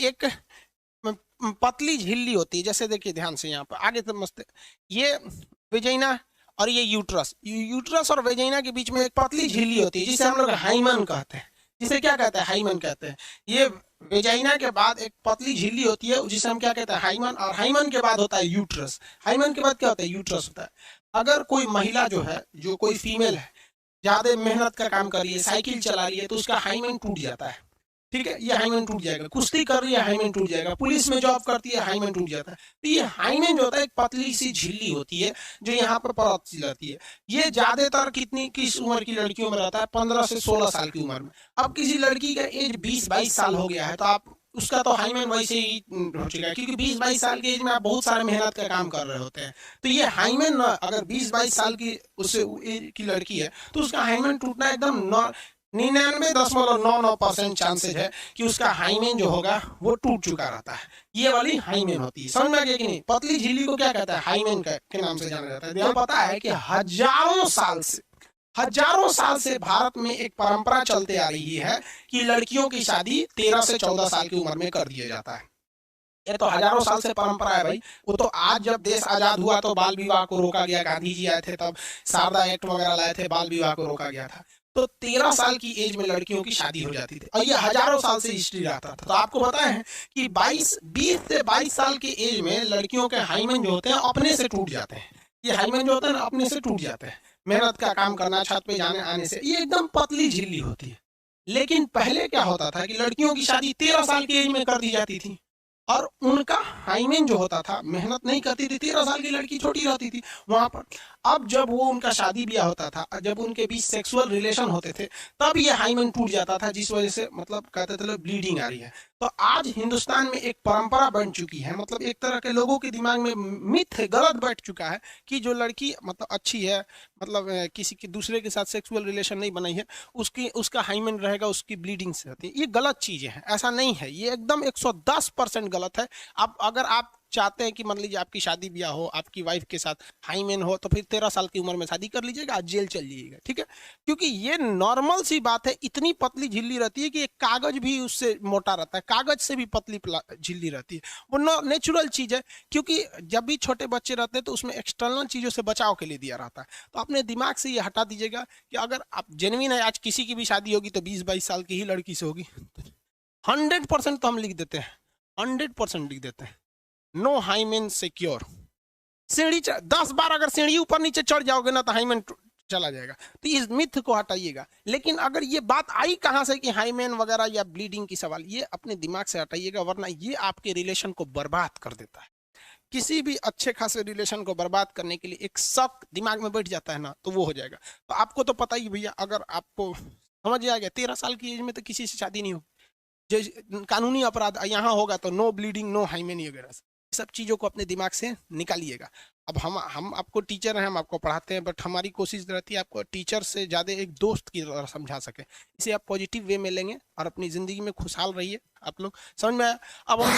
एक पतली झिल्ली होती है, जैसे देखिए ध्यान से यहाँ पर आगे तक मस्त, ये वेजाइना और ये यूट्रस, यूट्रस और वेजाइना के बीच में एक पतली झिल्ली होती है जिसे हम लोग हाइमन कहते हैं। जिसे क्या कहते हैं? हाइमन कहते हैं। ये वेजाइना के बाद एक पतली झिल्ली होती है जिसे हम क्या कहते हैं? हाइमन। और हाइमन के बाद होता है यूट्रस। हाइमन के बाद क्या होता है? यूट्रस होता है। अगर कोई महिला जो है, जो कोई फीमेल है, ज्यादा मेहनत का काम कर रही है, साइकिल चला रही है, तो उसका हाइमन टूट जाता है। ठीक है, ये हाइमन टूट जाएगा। कुश्ती कर रही है, हाइमन टूट जाएगा। पुलिस में जॉब करती है, हाइमन टूट जाता है। तो ये हाइमन जो होता है एक पतली सी झिल्ली होती है जो यहाँ पर परत जाती है। ये ज्यादातर किस उम्र की लड़कियों में रहता है? 15 से 16 साल की उम्र में। अब किसी लड़की का एज 20-22 साल हो गया है तो आप उसका तो हाइमन वैसे ही हो चुका है, क्योंकि 20-22 साल की एज में आप बहुत सारे मेहनत का काम कर रहे होते हैं। तो ये हाइमन अगर 20-22 साल की उससे एज की लड़की है तो उसका हाइमन टूटना एकदम 99.99% चांसेज है कि उसका हाइमेन जो होगा वो टूट चुका रहता है। ये वाली हाइमेन होती है। समझ में आ गया कि नहीं? पतली झिल्ली को क्या कहता है? हाइमेन के नाम से जाना जाता है। यह पता है कि हजारों साल से भारत में एक परंपरा चलते आ रही है कि लड़कियों की शादी 13 से 14 साल की उम्र में कर दिया जाता है। ये तो हजारों साल से परंपरा है भाई। वो तो आज जब देश आजाद हुआ तो बाल विवाह को रोका गया, गांधी जी आए थे तब शारदा एक्ट वगैरह लाए थे, बाल विवाह को रोका गया था। तो 13 साल की एज में लड़कियों की शादी हो जाती थी और ये हजारों साल से हिस्ट्री रहता था। तो आपको पता है कि 20 से 22 साल की एज में लड़कियों के हाइमन जो होते हैं अपने से टूट जाते हैं। ये हाइमन जो होते हैं ना अपने से टूट जाते हैं, मेहनत का काम करना, छत पे जाने आने से। ये एकदम पतली झिल्ली होती है। लेकिन पहले क्या होता था कि लड़कियों की शादी 13 साल की एज में कर दी जाती थी और उनका हाइमेन जो होता था, मेहनत नहीं करती थी, 13 साल की लड़की छोटी रहती थी वहां पर। अब जब वो उनका शादी ब्याह होता था, जब उनके बीच सेक्सुअल रिलेशन होते थे, तब ये हाइमेन टूट जाता था, जिस वजह से मतलब कहते थे ब्लीडिंग आ रही है। तो आज हिंदुस्तान में एक परंपरा बन चुकी है, मतलब एक तरह के लोगों के दिमाग में मिथ है, गलत बैठ चुका है कि जो लड़की मतलब अच्छी है, मतलब किसी के दूसरे के साथ सेक्सुअल रिलेशन नहीं बनाई है, उसका हाइमेन रहेगा, उसकी ब्लीडिंग से होती है। ये गलत चीजें हैं, ऐसा नहीं है। ये एकदम 110% गलत है। अब अगर आप चाहते हैं कि मान लीजिए आपकी शादी ब्याह हो, आपकी वाइफ के साथ हाइमेन हो, तो फिर 13 साल की उम्र में शादी कर लीजिएगा, आज जेल चल जाइएगा। ठीक है, क्योंकि ये नॉर्मल सी बात है। इतनी पतली झिल्ली रहती है कि एक कागज भी उससे मोटा रहता है, कागज से भी पतली झिल्ली रहती है। वो नेचुरल चीज है, क्योंकि जब भी छोटे बच्चे रहते हैं तो उसमें एक्सटर्नल चीजों से बचाव के लिए दिया रहता है। तो अपने दिमाग से ये हटा दीजिएगा कि अगर आप जेन्युइन है, आज किसी की भी शादी होगी तो 20-22 साल की ही लड़की से होगी। 100% तो हम लिख देते हैं, 100% लिख देते हैं, नो हाइमेन सिक्योर। सीढ़ी 10 बार अगर सीढ़ी ऊपर नीचे चढ़ जाओगे ना तो हाइमेन चला जाएगा। तो इस मिथ को हटाइएगा। लेकिन अगर ये बात आई कहां से कि हाइमेन वगैरह या ब्लीडिंग की सवाल, ये अपने दिमाग से हटाइएगा, वरना ये आपके रिलेशन को बर्बाद कर देता है। किसी भी अच्छे खासे रिलेशन को बर्बाद करने के लिए एक शक दिमाग में बैठ जाता है ना, तो वो हो जाएगा। तो आपको तो पता ही भैया, अगर आपको समझ आ गया 13 साल की एज में तो किसी से शादी नहीं हो, जो कानूनी अपराध यहाँ होगा तो नो ब्लीडिंग, नो हाइमेन वगैरह, सब चीज़ों को अपने दिमाग से निकालिएगा। अब हम आपको टीचर हैं, हम आपको पढ़ाते हैं, बट हमारी कोशिश रहती है आपको टीचर से ज़्यादा एक दोस्त की तरह समझा सके। इसे आप पॉजिटिव वे में लेंगे और अपनी ज़िंदगी में खुशहाल रहिए। आप लोग समझ में आया? अब हम